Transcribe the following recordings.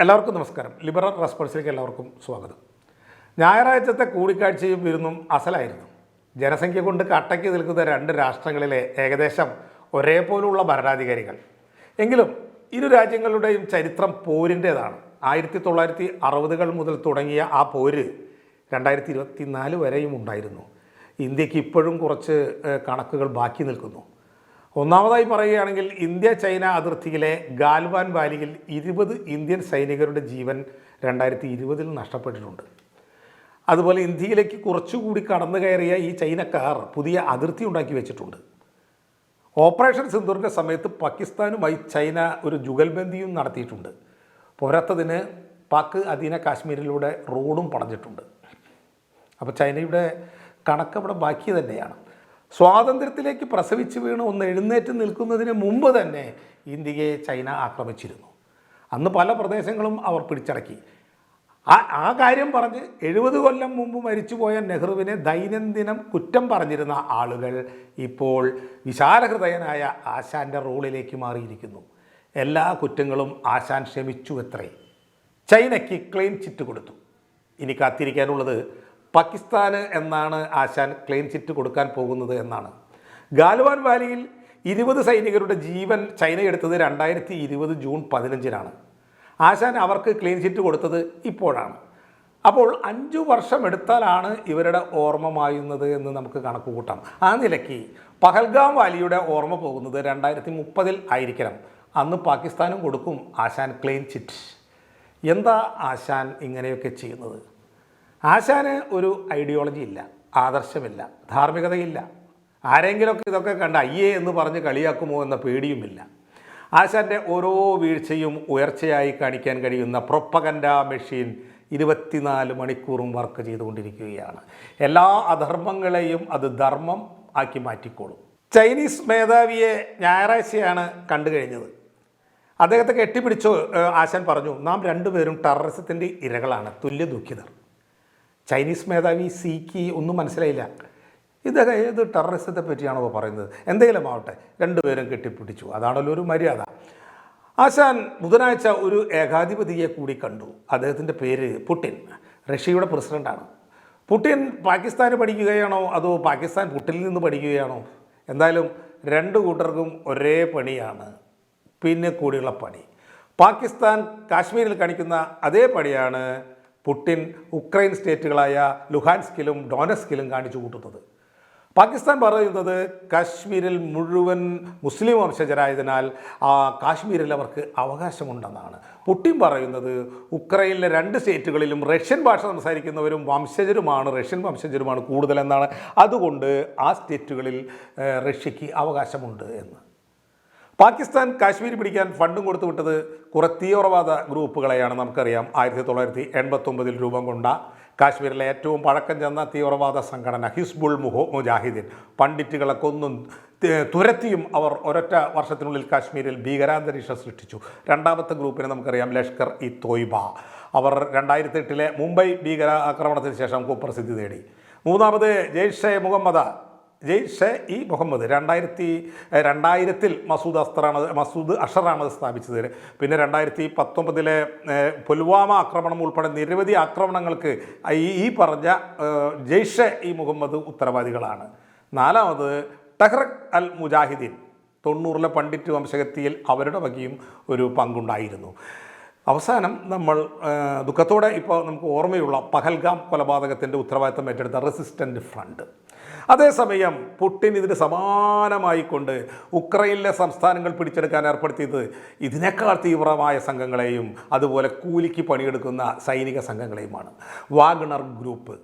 എല്ലാവർക്കും നമസ്കാരം. ലിബറൽ റെസ്പോൺസിലേക്ക് എല്ലാവർക്കും സ്വാഗതം. ഞായറാഴ്ചത്തെ കൂടിക്കാഴ്ചയും വിരുന്നും അസലായിരുന്നു. ജനസംഖ്യ കൊണ്ട് കട്ടയ്ക്ക് നിൽക്കുന്ന രണ്ട് രാഷ്ട്രങ്ങളിലെ ഏകദേശം ഒരേപോലുള്ള ഭരണാധികാരികൾ. എങ്കിലും ഇരു രാജ്യങ്ങളുടെയും ചരിത്രം പോരിൻ്റേതാണ്. 1960 മുതൽ തുടങ്ങിയ ആ പോര് 2024 വരെയും ഉണ്ടായിരുന്നു. ഇന്ത്യക്ക് ഇപ്പോഴും കുറച്ച് കണക്കുകൾ ബാക്കി നിൽക്കുന്നു. ഒന്നാമതായി പറയുകയാണെങ്കിൽ ഇന്ത്യ ചൈന അതിർത്തിയിലെ ഗാൽവാൻ വാലിയിൽ 20 ഇന്ത്യൻ സൈനികരുടെ ജീവൻ 2020 നഷ്ടപ്പെട്ടിട്ടുണ്ട്. അതുപോലെ ഇന്ത്യയിലേക്ക് കുറച്ചുകൂടി കടന്നു കയറിയ ഈ ചൈനക്കാർ പുതിയ അതിർത്തി ഉണ്ടാക്കി വെച്ചിട്ടുണ്ട്. ഓപ്പറേഷൻ സിന്ദൂറിൻ്റെ സമയത്ത് പാകിസ്ഥാനുമായി ചൈന ഒരു ജുഗൽബന്ദിയും നടത്തിയിട്ടുണ്ട്. പോരാത്തതിന് പാക് അധീന കാശ്മീരിലൂടെ റോഡും പടഞ്ഞിട്ടുണ്ട്. അപ്പോൾ ചൈനയുടെ കണക്കവിടെ ബാക്കി തന്നെയാണ്. സ്വാതന്ത്ര്യത്തിലേക്ക് പ്രസവിച്ച് വീണ് ഒന്ന് എഴുന്നേറ്റ് നിൽക്കുന്നതിന് മുമ്പ് തന്നെ ഇന്ത്യയെ ചൈന ആക്രമിച്ചിരുന്നു. അന്ന് പല പ്രദേശങ്ങളും അവർ പിടിച്ചടക്കി. ആ കാര്യം പറഞ്ഞ് 70 കൊല്ലം മുമ്പ് മരിച്ചുപോയ നെഹ്റുവിനെ ദൈനംദിനം കുറ്റം പറഞ്ഞിരുന്ന ആളുകൾ ഇപ്പോൾ വിശാലഹൃദയനായ ആശാൻ്റെ റോളിലേക്ക് മാറിയിരിക്കുന്നു. എല്ലാ കുറ്റങ്ങളും ആശാൻ ക്ഷമിച്ചു എത്രേ. ചൈനയ്ക്ക് ക്ലീൻ ചിറ്റ് കൊടുത്തു. ഇനി കാത്തിരിക്കാനുള്ളത് പാകിസ്ഥാന് എന്നാണ് ആശാൻ ക്ലീൻ ചിറ്റ് കൊടുക്കാൻ പോകുന്നത് എന്നാണ്. ഗാൽവാൻ വാലിയിൽ 20 സൈനികരുടെ ജീവൻ ചൈന എടുത്തത് 2020 ജൂൺ 15 ആശാൻ അവർക്ക് ക്ലീൻ ചിറ്റ് കൊടുത്തത് ഇപ്പോഴാണ്. അപ്പോൾ 5 വർഷം എടുത്താലാണ് ഇവരുടെ ഓർമ്മ മായുന്നത് എന്ന് നമുക്ക് കണക്ക് കൂട്ടാം. ആ നിലയ്ക്ക് പഹൽഗാം വാലിയുടെ ഓർമ്മ പോകുന്നത് 2030 ആയിരിക്കണം. അന്ന് പാകിസ്ഥാനും കൊടുക്കും ആശാൻ ക്ലീൻ ചിറ്റ്. എന്താ ആശാൻ ഇങ്ങനെയൊക്കെ ചെയ്യുന്നത്? ആശാന് ഒരു ഐഡിയോളജി ഇല്ല, ആദർശമില്ല, ധാർമ്മികതയില്ല. ആരെങ്കിലുമൊക്കെ ഇതൊക്കെ കണ്ട് അയ്യേ എന്ന് പറഞ്ഞ് കളിയാക്കുമോ എന്ന പേടിയുമില്ല. ആശാൻ്റെ ഓരോ വീഴ്ചയും ഉയർച്ചയായി കാണിക്കാൻ കഴിയുന്ന പ്രൊപ്പഗൻഡ മെഷീൻ 24 മണിക്കൂറും വർക്ക് ചെയ്തുകൊണ്ടിരിക്കുകയാണ്. എല്ലാ അധർമ്മങ്ങളെയും അത് ധർമ്മം ആക്കി മാറ്റിക്കോളും. ചൈനീസ് മേധാവിയെ ഞായറാഴ്ചയാണ് കണ്ടു കഴിഞ്ഞത്. അദ്ദേഹത്തെ കെട്ടിപ്പിടിച്ചു ആശാൻ പറഞ്ഞു, നാം രണ്ടുപേരും ടെററിസത്തിൻ്റെ ഇരകളാണ്, തുല്യ ദുഃഖിതർ. ചൈനീസ് മേധാവി സിക്ക് ഒന്നും മനസ്സിലായില്ല. ഇതൊക്കെ ഏത് ടെററിസത്തെ പറ്റിയാണോ പറയുന്നത്? എന്തെങ്കിലും ആവട്ടെ, രണ്ടുപേരും കെട്ടിപ്പിടിച്ചു. അതാണല്ലോ ഒരു മര്യാദ. ആശാൻ ബുധനാഴ്ച ഒരു ഏകാധിപതിയെ കൂടി കണ്ടു. അദ്ദേഹത്തിൻ്റെ പേര് പുടിൻ, റഷ്യയുടെ പ്രസിഡൻ്റാണ്. പുടിൻ പാകിസ്ഥാന് പഠിക്കുകയാണോ അതോ പാകിസ്ഥാൻ പുട്ടിനിൽ നിന്ന് പഠിക്കുകയാണോ? എന്തായാലും രണ്ടു കൂട്ടർക്കും ഒരേ പണിയാണ്, പിന്നെ കൂടിയുള്ള പണി. പാകിസ്ഥാൻ കാശ്മീരിൽ കാണിക്കുന്ന അതേ പണിയാണ് പുടിൻ ഉക്രൈൻ സ്റ്റേറ്റുകളായ ലുഹാൻസ്കിലും ഡോനസ്കിലും കാണിച്ചു കൂട്ടുന്നത്. പാകിസ്ഥാൻ പറയുന്നത് കാശ്മീരിൽ മുഴുവൻ മുസ്ലിം വംശജരായതിനാൽ കാശ്മീരിൽ അവർക്ക് അവകാശമുണ്ടെന്നാണ്. പുടിൻ പറയുന്നത് ഉക്രൈനിലെ 2 സ്റ്റേറ്റുകളിലും റഷ്യൻ ഭാഷ സംസാരിക്കുന്നവരും റഷ്യൻ വംശജരുമാണ് കൂടുതലെന്നാണ്. അതുകൊണ്ട് ആ സ്റ്റേറ്റുകളിൽ റഷ്യക്ക് അവകാശമുണ്ട് എന്ന്. പാകിസ്ഥാൻ കാശ്മീർ പിടിക്കാൻ ഫണ്ടും കൊടുത്തു വിട്ടത് കുറേ തീവ്രവാദ ഗ്രൂപ്പുകളെയാണ്. നമുക്കറിയാം, 1989 രൂപം കൊണ്ട കാശ്മീരിലെ ഏറ്റവും പഴക്കം ചെന്ന തീവ്രവാദ സംഘടന ഹിസ്ബുൾ മുജാഹിദീൻ. പണ്ഡിറ്റുകളെ കൊന്നും തുരത്തിയും അവർ ഒരൊറ്റ വർഷത്തിനുള്ളിൽ കാശ്മീരിൽ ഭീകരാന്തരീക്ഷം സൃഷ്ടിച്ചു. രണ്ടാമത്തെ ഗ്രൂപ്പിനെ നമുക്കറിയാം, ലഷ്കർ ഇ തോയ്ബ. അവർ 2008 മുംബൈ ഭീകര ആക്രമണത്തിന് ശേഷം കുപ്രസിദ്ധി നേടി. മൂന്നാമത് ജെയ്ഷെ ഇ മുഹമ്മദ് 2000 മസൂദ് അഷറാണ് അത് സ്ഥാപിച്ചത്. പിന്നെ 2019 പുൽവാമ ആക്രമണം ഉൾപ്പെടെ നിരവധി ആക്രമണങ്ങൾക്ക് ഈ പറഞ്ഞ ജെയ്ഷെ ഇ മുഹമ്മദ് ഉത്തരവാദികളാണ്. നാലാമത് ടെഹ്റക് അൽ മുജാഹിദീൻ. 90 പണ്ഡിറ്റ് വംശഗതിയിൽ അവരുടെ വകയും ഒരു പങ്കുണ്ടായിരുന്നു. അവസാനം നമ്മൾ ദുഃഖത്തോടെ ഇപ്പോൾ നമുക്ക് ഓർമ്മയുള്ള പഹൽഗാം കൊലപാതകത്തിൻ്റെ ഉത്തരവാദിത്തം ഏറ്റെടുത്ത റെസിസ്റ്റൻ്റ് ഫ്രണ്ട്. അതേസമയം പുടിൻ ഇതിന് സമാനമായിക്കൊണ്ട് ഉക്രൈനിലെ സംസ്ഥാനങ്ങൾ പിടിച്ചെടുക്കാൻ ഏർപ്പെടുത്തിയത് ഇതിനേക്കാൾ തീവ്രമായ സംഘങ്ങളെയും അതുപോലെ കൂലിക്ക് പണിയെടുക്കുന്ന സൈനിക സംഘങ്ങളെയുമാണ്. വാഗ്നർ ഗ്രൂപ്പ്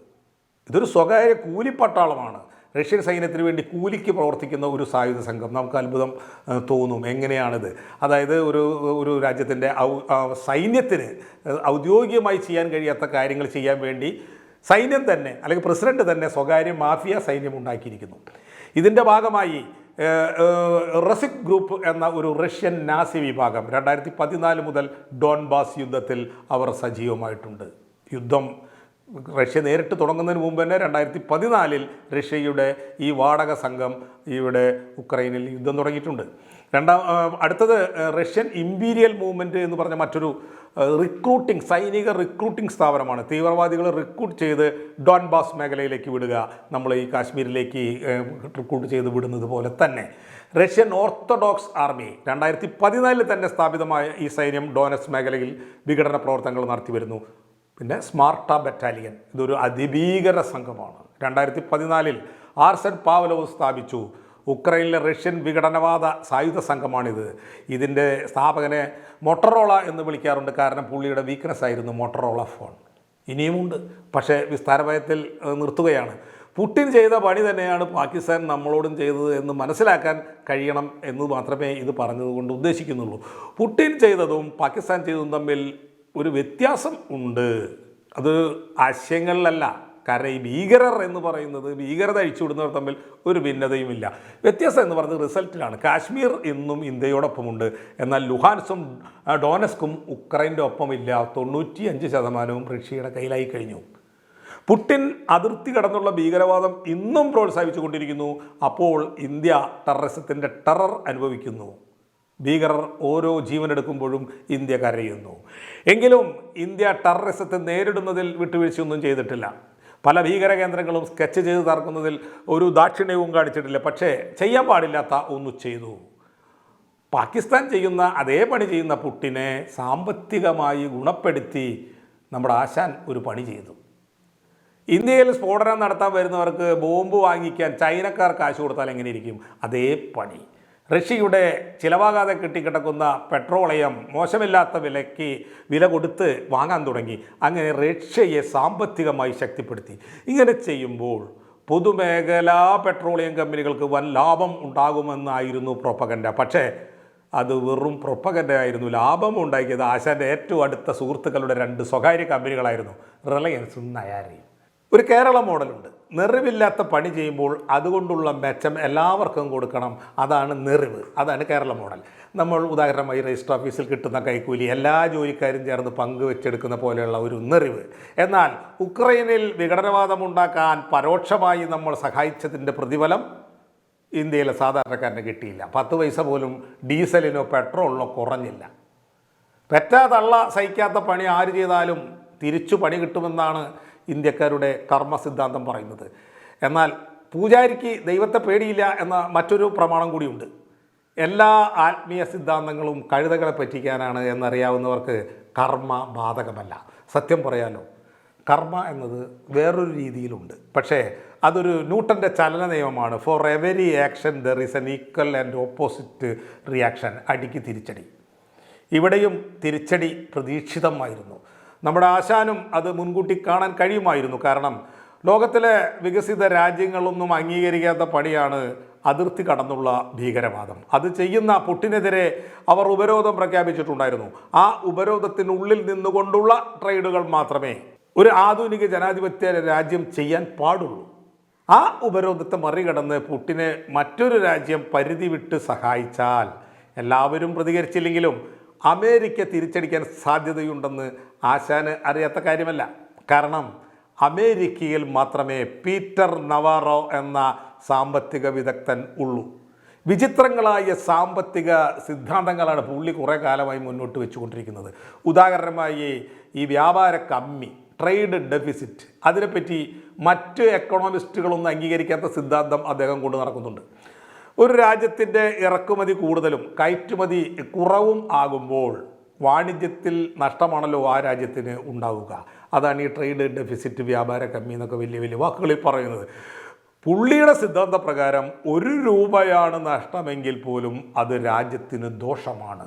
ഇതൊരു സ്വകാര്യ കൂലിപ്പട്ടാളമാണ്. റഷ്യൻ സൈന്യത്തിന് വേണ്ടി കൂലിക്ക് പ്രവർത്തിക്കുന്ന ഒരു സായുധ സംഘം. നമുക്ക് അത്ഭുതം തോന്നും, എങ്ങനെയാണിത്? അതായത് ഒരു രാജ്യത്തിൻ്റെ സൈന്യത്തിന് ഔദ്യോഗികമായി ചെയ്യാൻ കഴിയാത്ത കാര്യങ്ങൾ ചെയ്യാൻ വേണ്ടി സൈന്യം തന്നെ അല്ലെങ്കിൽ പ്രസിഡന്റ് തന്നെ സ്വകാര്യ മാഫിയ സൈന്യം ഉണ്ടാക്കിയിരിക്കുന്നു. ഇതിൻ്റെ ഭാഗമായി റസിക് ഗ്രൂപ്പ് എന്ന ഒരു റഷ്യൻ നാസി വിഭാഗം 2014 മുതൽ ഡോൺബാസ് യുദ്ധത്തിൽ അവർ സജീവമായിട്ടുണ്ട്. യുദ്ധം റഷ്യ നേരിട്ട് തുടങ്ങുന്നതിന് മുമ്പ് തന്നെ 2014 റഷ്യയുടെ ഈ വാടക സംഘം ഇവിടെ ഉക്രൈനിൽ യുദ്ധം തുടങ്ങിയിട്ടുണ്ട്. അടുത്തത് റഷ്യൻ ഇമ്പീരിയൽ മൂവ്മെൻറ്റ് എന്ന് പറഞ്ഞ മറ്റൊരു സൈനിക റിക്രൂട്ടിംഗ് സ്ഥാപനമാണ്. തീവ്രവാദികളെ റിക്രൂട്ട് ചെയ്ത് ഡോൺബാസ് മേഖലയിലേക്ക് വിടുക, നമ്മൾ ഈ കാശ്മീരിലേക്ക് റിക്രൂട്ട് ചെയ്ത് വിടുന്നത് പോലെ തന്നെ റഷ്യൻ ഓർത്തഡോക്സ് ആർമി 2014 തന്നെ സ്ഥാപിതമായ ഈ സൈന്യം ഡോനസ് മേഖലയിൽ വിഘടന പ്രവർത്തനങ്ങൾ നടത്തി വരുന്നു. പിന്നെ സ്മാർട്ട ബറ്റാലിയൻ, ഇതൊരു അതിഭീകര സംഘമാണ്. 2014 ആർസെൻ പാവലോവ് സ്ഥാപിച്ചു. ഉക്രൈനിലെ റഷ്യൻ വിഘടനവാദ സായുധ സംഘമാണിത്. ഇതിൻ്റെ സ്ഥാപകനെ മൊട്ടറോള എന്ന് വിളിക്കാറുണ്ട്. കാരണം പുള്ളിയുടെ വീക്ക്നെസ് ആയിരുന്നു മൊട്ടറോള ഫോൺ. ഇനിയുമുണ്ട്, പക്ഷേ വിസ്താരഭയത്തിൽ നിർത്തുകയാണ്. പുടിൻ ചെയ്ത പണി തന്നെയാണ് പാകിസ്ഥാൻ നമ്മളോടും ചെയ്തത് എന്ന് മനസ്സിലാക്കാൻ കഴിയണം എന്ന് മാത്രമേ ഇത് പറഞ്ഞതുകൊണ്ട് ഉദ്ദേശിക്കുന്നുള്ളൂ. പുടിൻ ചെയ്തതും പാകിസ്ഥാൻ ചെയ്തതും തമ്മിൽ ഒരു വ്യത്യാസം ഉണ്ട്. അത് ആശയങ്ങളിലല്ല. കാരണം ഈ ഭീകരർ എന്ന് പറയുന്നത്, ഭീകരത അഴിച്ചുവിടുന്നവർ തമ്മിൽ ഒരു ഭിന്നതയുമില്ല. വ്യത്യാസം എന്ന് പറയുന്നത് റിസൾട്ടിലാണ്. കാശ്മീർ ഇന്നും ഇന്ത്യയോടൊപ്പമുണ്ട്, എന്നാൽ ലുഹാൻസും ഡോനസ്കും ഉക്രൈൻ്റെ ഒപ്പമില്ല. 95% റഷ്യയുടെ കയ്യിലായി കഴിഞ്ഞു. പുടിൻ അതിർത്തി കടന്നുള്ള ഭീകരവാദം ഇന്നും പ്രോത്സാഹിപ്പിച്ചുകൊണ്ടിരിക്കുന്നു. അപ്പോൾ ഇന്ത്യ ടെററിസത്തിൻ്റെ ടെറർ അനുഭവിക്കുന്നു. ഭീകരർ ഓരോ ജീവനെടുക്കുമ്പോഴും ഇന്ത്യ കരയുന്നു. എങ്കിലും ഇന്ത്യ ടെററിസത്തെ നേരിടുന്നതിൽ വിട്ടുവീഴ്ചയൊന്നും ചെയ്തിട്ടില്ല. പല ഭീകര കേന്ദ്രങ്ങളും സ്കെച്ച് ചെയ്ത് തകർക്കുന്നതിൽ ഒരു ദാക്ഷിണ്യവും കാണിച്ചിട്ടില്ല. പക്ഷേ ചെയ്യാൻ പാടില്ലാത്ത ഒന്ന് ചെയ്തു. പാകിസ്ഥാൻ ചെയ്യുന്ന അതേ പണി ചെയ്യുന്ന പുടിനെ സാമ്പത്തികമായി ഗുണപ്പെടുത്തി നമ്മുടെ ആശാൻ ഒരു പണി ചെയ്തു. ഇന്ത്യയിൽ സ്ഫോടനം നടത്താൻ വരുന്നവർക്ക് ബോംബ് വാങ്ങിക്കാൻ ചൈനക്കാർ കാശ് കൊടുത്താൽ എങ്ങനെയിരിക്കും? അതേ പണി. റഷ്യയുടെ ചിലവാകാതെ കെട്ടിക്കിടക്കുന്ന പെട്രോളിയം മോശമില്ലാത്ത വില കൊടുത്ത് വാങ്ങാൻ തുടങ്ങി. അങ്ങനെ റഷ്യയെ സാമ്പത്തികമായി ശക്തിപ്പെടുത്തി. ഇങ്ങനെ ചെയ്യുമ്പോൾ പൊതുമേഖലാ പെട്രോളിയം കമ്പനികൾക്ക് വൻ ലാഭം ഉണ്ടാകുമെന്നായിരുന്നു പ്രൊപ്പഗൻഡ. പക്ഷേ അത് വെറും പ്രൊപ്പഗൻഡ ആയിരുന്നു. ലാഭം ഉണ്ടാക്കിയത് ആശാൻ്റെ ഏറ്റവും അടുത്ത സുഹൃത്തുക്കളുടെ 2 സ്വകാര്യ കമ്പനികളായിരുന്നു, റിലയൻസും നയാരയും. ഒരു കേരള മോഡലുണ്ട്. നെറിവില്ലാത്ത പണി ചെയ്യുമ്പോൾ അതുകൊണ്ടുള്ള മെച്ചം എല്ലാവർക്കും കൊടുക്കണം. അതാണ് നെറിവ്. അതാണ് കേരള മോഡൽ. നമ്മൾ ഉദാഹരണമായി രജിസ്റ്റർ ഓഫീസിൽ കിട്ടുന്ന കൈക്കൂലി എല്ലാ ജോലിക്കാരും ചേർന്ന് പങ്കുവെച്ചെടുക്കുന്ന പോലെയുള്ള ഒരു നെറിവ്. എന്നാൽ ഉക്രൈനിൽ വിഘടനവാദമുണ്ടാക്കാൻ പരോക്ഷമായി നമ്മൾ സഹായിച്ചതിൻ്റെ പ്രതിഫലം ഇന്ത്യയിലെ സാധാരണക്കാരന് കിട്ടിയില്ല. 10 പൈസ പോലും ഡീസലിനോ പെട്രോളിനോ കുറഞ്ഞില്ല. പെറ്റാതള്ള സഹിക്കാത്ത പണി ആര് ചെയ്താലും തിരിച്ചു പണി കിട്ടുമെന്നാണ് ഇന്ത്യക്കാരുടെ കർമ്മ സിദ്ധാന്തം പറയുന്നത്. എന്നാൽ പൂജാരിക്ക് ദൈവത്തെ പേടിയില്ല എന്ന മറ്റൊരു പ്രമാണം കൂടിയുണ്ട്. എല്ലാ ആത്മീയ സിദ്ധാന്തങ്ങളും കഴുതകളെ പറ്റിക്കാനാണ് എന്നറിയാവുന്നവർക്ക് കർമ്മ ബാധകമല്ല. സത്യം പറയാലോ, കർമ്മ എന്നത് വേറൊരു രീതിയിലുണ്ട്. പക്ഷേ അതൊരു ന്യൂട്ടൻ്റെ ചലന നിയമമാണ്. For every action there is N equal and opposite reaction. അടിക്ക് തിരിച്ചടി. ഇവിടെയും തിരിച്ചടി പ്രതീക്ഷിതമായിരുന്നു. നമ്മുടെ ആശാനും അത് മുൻകൂട്ടി കാണാൻ കഴിയുമായിരുന്നു. കാരണം ലോകത്തിലെ വികസിത രാജ്യങ്ങളൊന്നും അംഗീകരിക്കാത്ത പണിയാണ് അതിർത്തി കടന്നുള്ള ഭീകരവാദം. അത് ചെയ്യുന്ന പുടിനെതിരെ അവർ ഉപരോധം പ്രഖ്യാപിച്ചിട്ടുണ്ടായിരുന്നു. ആ ഉപരോധത്തിനുള്ളിൽ നിന്നുകൊണ്ടുള്ള ട്രേഡുകൾ മാത്രമേ ഒരു ആധുനിക ജനാധിപത്യ രാജ്യം ചെയ്യാൻ പാടുള്ളൂ. ആ ഉപരോധത്തെ മറികടന്ന് പുടിനെ മറ്റൊരു രാജ്യം പരിധി വിട്ട് സഹായിച്ചാൽ, എല്ലാവരും പ്രതികരിച്ചില്ലെങ്കിലും അമേരിക്ക തിരിച്ചടിക്കാൻ സാധ്യതയുണ്ടെന്ന് ആശാന് അറിയാത്ത കാര്യമല്ല. കാരണം അമേരിക്കയിൽ മാത്രമേ പീറ്റർ നവാറോ എന്ന സാമ്പത്തിക വിദഗ്ധൻ ഉള്ളൂ. വിചിത്രങ്ങളായ സാമ്പത്തിക സിദ്ധാന്തങ്ങളാണ് പുള്ളി കുറേ കാലമായി മുന്നോട്ട് വെച്ചുകൊണ്ടിരിക്കുന്നത്. ഉദാഹരണമായി ഈ വ്യാപാര കമ്മി, ട്രേഡ് ഡെഫിസിറ്റ്, അതിനെപ്പറ്റി മറ്റ് എക്കണോമിസ്റ്റുകളൊന്നും അംഗീകരിക്കാത്ത സിദ്ധാന്തം അദ്ദേഹം കൊണ്ട് നടക്കുന്നുണ്ട്. ഒരു രാജ്യത്തിൻ്റെ ഇറക്കുമതി കൂടുതലും കയറ്റുമതി കുറവും ആകുമ്പോൾ വാണിജ്യത്തിൽ നഷ്ടമാണല്ലോ ആ രാജ്യത്തിന് ഉണ്ടാവുക. അതാണ് ഈ ട്രേഡ് ഡെഫിസിറ്റ്, വ്യാപാര കമ്മി എന്നൊക്കെ വലിയ വലിയ വാക്കുകളിൽ പറയുന്നത്. പുള്ളിയുടെ സിദ്ധാന്ത പ്രകാരം 1 രൂപയാണ് നഷ്ടമെങ്കിൽ പോലും അത് രാജ്യത്തിന് ദോഷമാണ്.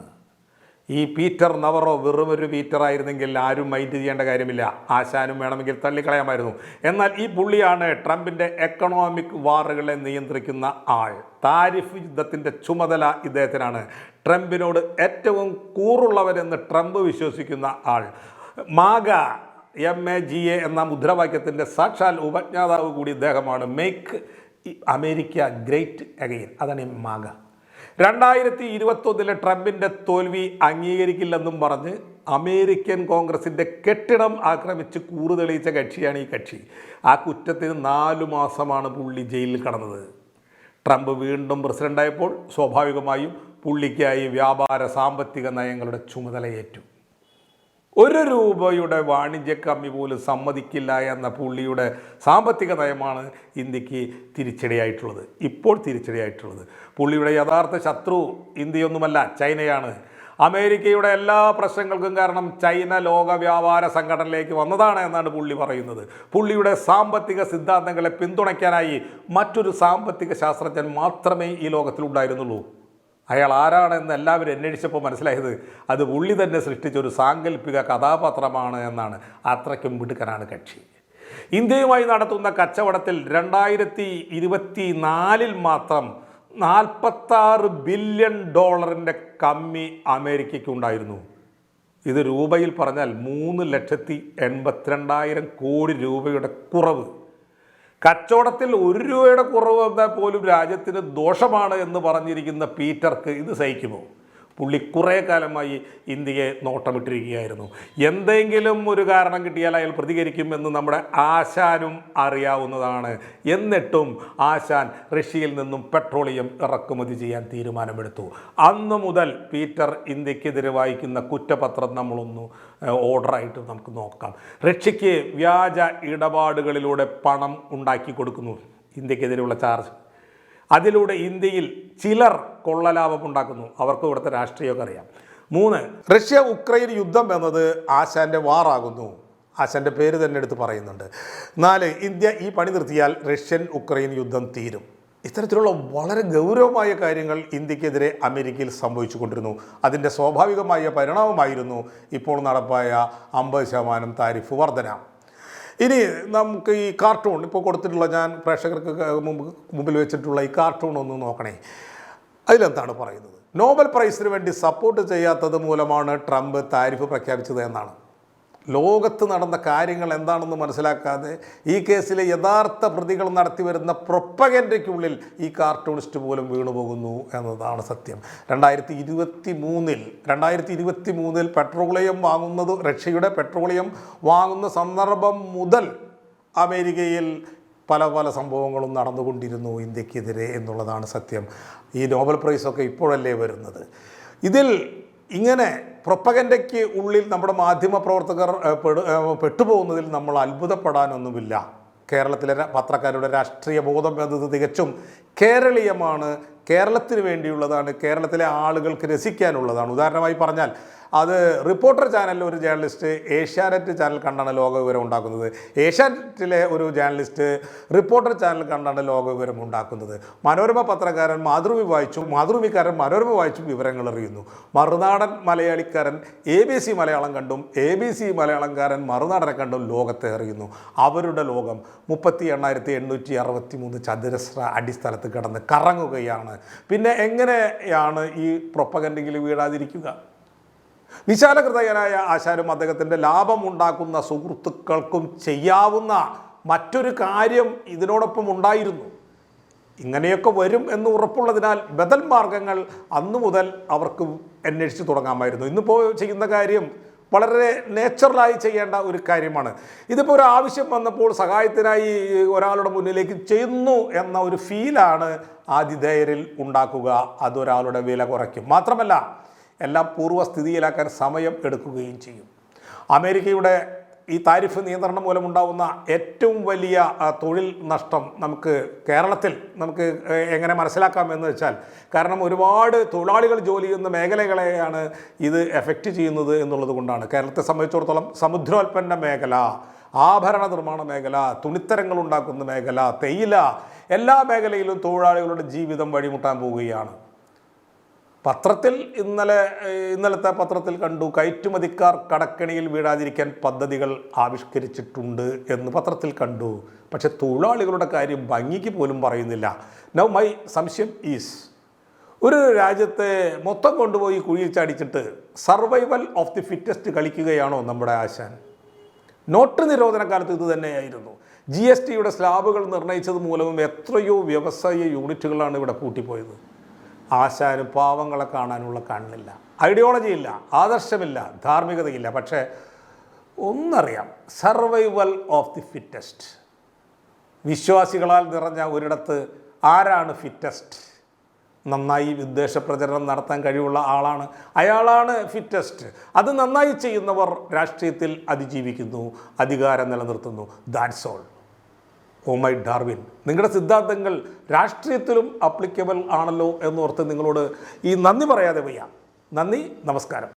ഈ പീറ്റർ നവറോ വെറുമൊരു പീറ്റർ ആയിരുന്നെങ്കിൽ ആരും മൈൻഡ് ചെയ്യേണ്ട കാര്യമില്ല. ആശാനും വേണമെങ്കിൽ തള്ളിക്കളയാമായിരുന്നു. എന്നാൽ ഈ പുള്ളിയാണ് ട്രംപിൻ്റെ എക്കണോമിക് വാറുകളെ നിയന്ത്രിക്കുന്ന ആൾ. താരിഫ് യുദ്ധത്തിൻ്റെ ചുമതല ഇദ്ദേഹത്തിനാണ്. ട്രംപിനോട് ഏറ്റവും കൂറുള്ളവരെന്ന് ട്രംപ് വിശ്വസിക്കുന്ന ആൾ. MAGA എന്ന മുദ്രാവാക്യത്തിൻ്റെ സാക്ഷാൽ ഉപജ്ഞാതാവ് കൂടി ഇദ്ദേഹമാണ്. Make America great again. അതാണ് മാഗ. 2021 ട്രംപിൻ്റെ തോൽവി അംഗീകരിക്കില്ലെന്നും പറഞ്ഞ് അമേരിക്കൻ കോൺഗ്രസിൻ്റെ കെട്ടിടം ആക്രമിച്ച് കൂറ് തെളിയിച്ച കക്ഷിയാണ് ഈ കക്ഷി. ആ കുറ്റത്തിന് 4 മാസമാണ് പുള്ളി ജയിലിൽ കടന്നത്. ട്രംപ് വീണ്ടും പ്രസിഡൻ്റായപ്പോൾ സ്വാഭാവികമായും പുള്ളിക്കായി വ്യാപാര സാമ്പത്തിക നയങ്ങളുടെ ചുമതലയേറ്റു. ഒരു രൂപയുടെ വാണിജ്യ കമ്മി പോലും സമ്മതിക്കില്ല എന്ന പുള്ളിയുടെ സാമ്പത്തിക നയമാണ് ഇന്ത്യക്ക് തിരിച്ചടിയായിട്ടുള്ളത്. ഇപ്പോൾ തിരിച്ചടിയായിട്ടുള്ളത് പുള്ളിയുടെ യഥാർത്ഥ ശത്രു ഇന്ത്യയൊന്നുമല്ല, ചൈനയാണ്. അമേരിക്കയുടെ എല്ലാ പ്രശ്നങ്ങൾക്കും കാരണം ചൈന ലോക വ്യാപാര സംഘടനയിലേക്ക് വന്നതാണ് എന്നാണ് പുള്ളി പറയുന്നത്. പുള്ളിയുടെ സാമ്പത്തിക സിദ്ധാന്തങ്ങളെ പിന്തുണയ്ക്കാനായി മറ്റൊരു സാമ്പത്തിക ശാസ്ത്രജ്ഞൻ മാത്രമേ ഈ ലോകത്തിലുണ്ടായിരുന്നുള്ളൂ. അയാൾ ആരാണെന്ന് എല്ലാവരും അന്വേഷിച്ചപ്പോൾ മനസ്സിലായത് അത് പുള്ളി തന്നെ സൃഷ്ടിച്ചൊരു സാങ്കല്പിക കഥാപാത്രമാണ് എന്നാണ്. അത്രയ്ക്കും മിടുക്കനാണ് കക്ഷി. ഇന്ത്യയുമായി നടത്തുന്ന കച്ചവടത്തിൽ 2024 മാത്രം $46 ബില്യൺ കമ്മി അമേരിക്കയ്ക്കുണ്ടായിരുന്നു. ഇത് രൂപയിൽ പറഞ്ഞാൽ 3,82,000 കോടി രൂപയുടെ കുറവ്. കച്ചവടത്തിൽ 1 രൂപയുടെ കുറവ് വന്നാൽ പോലും രാജ്യത്തിന് ദോഷമാണ് എന്ന് പറഞ്ഞിരിക്കുന്ന പീറ്റർക്ക് ഇത് സഹിക്കുമോ? പുള്ളി കുറേ കാലമായി ഇന്ത്യയെ നോട്ടമിട്ടിരിക്കുകയായിരുന്നു. എന്തെങ്കിലും ഒരു കാരണം കിട്ടിയാൽ അയാൾ പ്രതികരിക്കുമെന്ന് നമ്മുടെ ആശാനും അറിയാവുന്നതാണ്. എന്നിട്ടും ആശാൻ റഷ്യയിൽ നിന്നും പെട്രോളിയം ഇറക്കുമതി ചെയ്യാൻ തീരുമാനമെടുത്തു. അന്ന് മുതൽ പീറ്റർ ഇന്ത്യക്കെതിരെ വായിക്കുന്ന കുറ്റപത്രം നമ്മളൊന്ന് ഓർഡറായിട്ട് നമുക്ക് നോക്കാം. റഷ്യയ്ക്ക് വ്യാജ ഇടപാടുകളിലൂടെ പണം ഉണ്ടാക്കി കൊടുക്കുന്നു, ഇന്ത്യക്കെതിരെയുള്ള ചാർജ്. അതിലൂടെ ഇന്ത്യയിൽ ചിലർ കൊള്ളലാഭം ഉണ്ടാക്കുന്നു. അവർക്ക് ഇവിടുത്തെ രാഷ്ട്രീയമൊക്കെ അറിയാം. 3, റഷ്യ ഉക്രൈൻ യുദ്ധം എന്നത് ആശാൻ്റെ വാറാകുന്നു. ആശാൻ്റെ പേര് തന്നെ എടുത്ത് പറയുന്നുണ്ട്. 4, ഇന്ത്യ ഈ പണി നിർത്തിയാൽ റഷ്യൻ ഉക്രൈൻ യുദ്ധം തീരും. ഇത്തരത്തിലുള്ള വളരെ ഗൗരവമായ കാര്യങ്ങൾ ഇന്ത്യക്കെതിരെ അമേരിക്കയിൽ സംഭവിച്ചു കൊണ്ടിരുന്നു. അതിൻ്റെ സ്വാഭാവികമായ പരിണാമമായിരുന്നു ഇപ്പോൾ നടപ്പായ 50% താരിഫ് വർധന. ഇനി നമുക്ക് ഈ കാർട്ടൂൺ ഇപ്പോൾ കൊടുത്തിട്ടുള്ള, ഞാൻ പ്രേക്ഷകർക്ക് മുമ്പിൽ വെച്ചിട്ടുള്ള ഈ കാർട്ടൂൺ ഒന്ന് നോക്കണേ. അതിലെന്താണ് പറയുന്നത്? നോബൽ പ്രൈസിന് വേണ്ടി സപ്പോർട്ട് ചെയ്യാത്തത് മൂലമാണ് ട്രംപ് താരിഫ് പ്രഖ്യാപിച്ചത് എന്നാണ്. ലോകത്ത് നടന്ന കാര്യങ്ങൾ എന്താണെന്ന് മനസ്സിലാക്കാതെ ഈ കേസിലെ യഥാർത്ഥ പ്രതികൾ നടത്തി വരുന്ന പ്രൊപ്പഗൻഡയ്ക്കുള്ളിൽ ഈ കാർട്ടൂണിസ്റ്റ് പോലും വീണുപോകുന്നു എന്നതാണ് സത്യം. 2023 പെട്രോളിയം വാങ്ങുന്നത്, റഷ്യയുടെ പെട്രോളിയം വാങ്ങുന്ന സന്ദർഭം മുതൽ അമേരിക്കയിൽ പല സംഭവങ്ങളും നടന്നുകൊണ്ടിരുന്നു ഇന്ത്യക്കെതിരെ എന്നുള്ളതാണ് സത്യം. ഈ നോബൽ പ്രൈസൊക്കെ ഇപ്പോഴല്ലേ വരുന്നത്. ഇതിൽ ഇങ്ങനെ പ്രൊപ്പഗൻഡയ്ക്ക് ഉള്ളിൽ നമ്മുടെ മാധ്യമപ്രവർത്തകർ പെട്ടുപോകുന്നതിൽ നമ്മൾ അത്ഭുതപ്പെടാനൊന്നുമില്ല. കേരളത്തിലെ പത്രക്കാരുടെ രാഷ്ട്രീയ ബോധം എന്നത് തികച്ചും കേരളീയമാണ്, കേരളത്തിന് വേണ്ടിയുള്ളതാണ്, കേരളത്തിലെ ആളുകൾക്ക് രസിക്കാനുള്ളതാണ്. ഉദാഹരണമായി പറഞ്ഞാൽ അത് റിപ്പോർട്ടർ ചാനലിലെ ഒരു ജേർണലിസ്റ്റ് ഏഷ്യാനെറ്റ് ചാനൽ കണ്ടാണ് ലോകവിവരം ഉണ്ടാക്കുന്നത്. ഏഷ്യാനെറ്റിലെ ഒരു ജേർണലിസ്റ്റ് റിപ്പോർട്ടർ ചാനൽ കണ്ടാണ് ലോകവിവരം ഉണ്ടാക്കുന്നത്. മനോരമ പത്രക്കാരൻ മാതൃഭൂമി വായിച്ചും മാതൃഭൂമിക്കാരൻ മനോരമ വായിച്ചും വിവരങ്ങൾ അറിയുന്നു. മറുനാടൻ മലയാളിക്കാരൻ ABC മലയാളം കണ്ടും ABC മലയാളംകാരൻ മറുനാടനെ കണ്ടും ലോകത്തെ അറിയുന്നു. അവരുടെ ലോകം 38,863 ചതുരശ്ര അടിസ്ഥലത്ത് കിടന്ന് കറങ്ങുകയാണ്. പിന്നെ എങ്ങനെയാണ് ഈ പ്രൊപ്പഗൻഡയിൽ വീഴാതിരിക്കുക? വിശാലഹൃദയനായ ആശാനും അദ്ദേഹത്തിൻ്റെ ലാഭമുണ്ടാക്കുന്ന സുഹൃത്തുക്കൾക്കും ചെയ്യാവുന്ന മറ്റൊരു കാര്യം ഇതിനോടൊപ്പം ഉണ്ടായിരുന്നു. ഇങ്ങനെയൊക്കെ വരും എന്ന് ഉറപ്പുള്ളതിനാൽ ബദൽ മാർഗങ്ങൾ അന്നു മുതൽ അവർക്ക് അന്വേഷിച്ച് തുടങ്ങാമായിരുന്നു. ഇന്നിപ്പോൾ ചെയ്യുന്ന കാര്യം വളരെ നേച്ചുറലായി ചെയ്യേണ്ട ഒരു കാര്യമാണ്. ഇതിപ്പോൾ ഒരു ആവശ്യം വന്നപ്പോൾ സഹായത്തിനായി ഒരാളുടെ മുന്നിലേക്ക് ചെയ്യുന്നു എന്ന ഒരു ഫീലാണ് ആതിഥേയരിൽ ഉണ്ടാക്കുക. അതൊരാളുടെ വില കുറയ്ക്കും. മാത്രമല്ല എല്ലാം പൂർവ്വസ്ഥിതിയിലാക്കാൻ സമയം എടുക്കുകയും ചെയ്യും. അമേരിക്കയുടെ ഈ താരിഫ് നിയന്ത്രണം മൂലമുണ്ടാകുന്ന ഏറ്റവും വലിയ തൊഴിൽ നഷ്ടം നമുക്ക് കേരളത്തിൽ എങ്ങനെ മനസ്സിലാക്കാമെന്ന് വെച്ചാൽ, കാരണം ഒരുപാട് തൊഴിലാളികൾ ജോലി ചെയ്യുന്ന മേഖലകളെയാണ് ഇത് എഫക്റ്റ് ചെയ്യുന്നത് എന്നുള്ളത് കൊണ്ടാണ്. കേരളത്തെ സംബന്ധിച്ചിടത്തോളം സമുദ്രോൽപ്പന്ന മേഖല, ആഭരണ നിർമ്മാണ മേഖല, തുണിത്തരങ്ങൾ ഉണ്ടാക്കുന്ന മേഖല, തേയില, എല്ലാ മേഖലയിലും തൊഴിലാളികളുടെ ജീവിതം വഴിമുട്ടാൻ പോവുകയാണ്. പത്രത്തിൽ ഇന്നലത്തെ പത്രത്തിൽ കണ്ടു, കയറ്റുമതിക്കാർ കടക്കെണിയിൽ വീഴാതിരിക്കാൻ പദ്ധതികൾ ആവിഷ്കരിച്ചിട്ടുണ്ട് എന്ന് പത്രത്തിൽ കണ്ടു. പക്ഷെ തൊഴിലാളികളുടെ കാര്യം ഭംഗിക്ക് പോലും പറയുന്നില്ല. നൗ മൈ സംശയം ഈസ്, ഒരു രാജ്യത്തെ മൊത്തം കൊണ്ടുപോയി കുഴിയിൽ ചാടിച്ചിട്ട് സർവൈവൽ ഓഫ് ദി ഫിറ്റസ്റ്റ് കളിക്കുകയാണോ നമ്മുടെ ആശാൻ? നോട്ട് നിരോധന കാലത്ത് ഇത് തന്നെയായിരുന്നു. GSTയുടെ സ്ലാബുകൾ നിർണ്ണയിച്ചത് മൂലവും എത്രയോ വ്യവസായ യൂണിറ്റുകളാണ് ഇവിടെ പൂട്ടിപ്പോയത്. ആശാന് പാവങ്ങളെ കാണാനുള്ള കണ്ണില്ല, ഐഡിയോളജി ഇല്ല, ആദർശമില്ല, ധാർമ്മികതയില്ല. പക്ഷേ ഒന്നറിയാം, സർവൈവൽ ഓഫ് ദി ഫിറ്റസ്റ്റ്. വിശ്വാസികളാൽ നിറഞ്ഞ ഒരിടത്ത് ആരാണ് ഫിറ്റസ്റ്റ്? നന്നായി വിദ്വേഷ പ്രചരണം നടത്താൻ കഴിവുള്ള ആളാണ്, അയാളാണ് ഫിറ്റസ്റ്റ്. അത് നന്നായി ചെയ്യുന്നവർ രാഷ്ട്രീയത്തിൽ അതിജീവിക്കുന്നു, അധികാരം നിലനിർത്തുന്നു. That's all. Oh my Darwin, നിങ്ങളുടെ സിദ്ധാന്തങ്ങൾ രാഷ്ട്രീയത്തിലും അപ്ലിക്കബിൾ ആണല്ലോ എന്നോർത്ത് നിങ്ങളോട് ഈ നന്ദി പറയാതെ വയ്യ. നന്ദി, നമസ്കാരം.